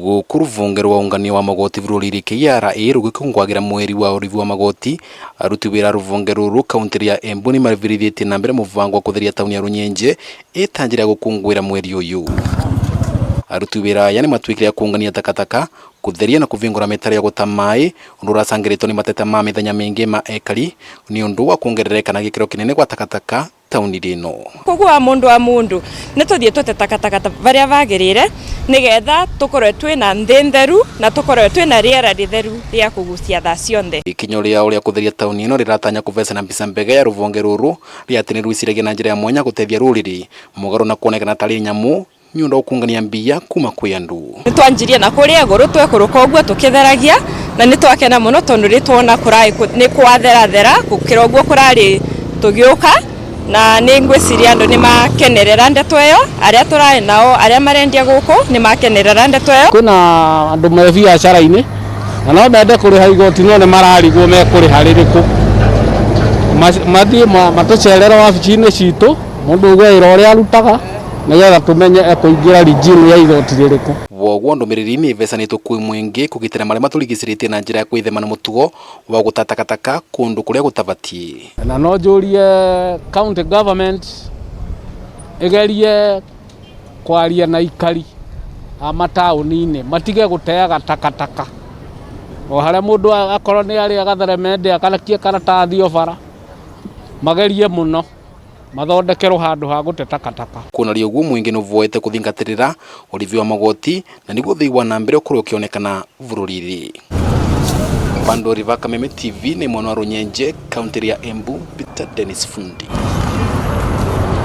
Ruhonge rwa ungania wa magoti bururi KRA rugikungwagira mweri wa urivu wa magoti aruti wira Ruhonge ruru kaunti ya Embu ni mariviritie na mbere muvango wa kutheria tauni ya Runyenje itanjira gukungwira mweri uyu. Aruti wira yani matwikire kungania takataka kutheria na kuvingura mitaro ya guta mai undu rasangiritwo ni mateta ma mithenya mingi ma aikari ni undu wa kuongerereka na gikiro kinene gwa takataka tauni rino. Kugwa mundu wa mundu nituthie tute takataka varia vagirire nigetha tukorwe twina nthi ntheru na tukorwe twina riera ritheru ria kugucia thaa cionthe. Ikinyo ria uria kutheria tauni ino riratanya kuvesa na mbica mbega ya Ruhonge ruru riatini ruiciragia na njira ya mwenya gutethia ruriri mugaru na kuonekana tari nyamu nyunda ukungania mbia kuma kwi andu. Nitwanjirie na kuria guru twekuruka uguo tukitheragia na nitwakena muno tondu ritwona kurai ni kwatherathera gukira uguo kurari tugiuka na ningwiciria andu ni makenerera ndeto iyo aria turai nao aria marendia guku ni makenerera ndeto iyo. Kuna andu me biacara-ini na no mende kuriha igoti no ni mararigwo me kuriha ririku mathie matucerera wabici-ini citu mundu ugwira uria arutaga nigetha tumenye ekuingira rijini ya igoti ririku. Woguo ndumiriri ni vesanitwo kwi mwingi kugitira maria maturigiciritie na njira ya kwithema na mutugo wa gutatakataka kundu kuria gutabatie. Na no njurie county government igerie kwaria na aikari a matauni-ini matige guteaga takataka o haria mundu akorwo ni ari agatheremende akarakie karatathi o bara magerie muno mathondekerwo handu ha gute takataka. Kuna rio guo mwingi nuvoete kuthingatirira urivi wa magoti na niguo thiwa na mbere ukorwo ukionekana bururi-ri. Pandori Vaka Meme TV ni mwena wa Runyenje kaunti ya Embu Peter Dennis Fundi.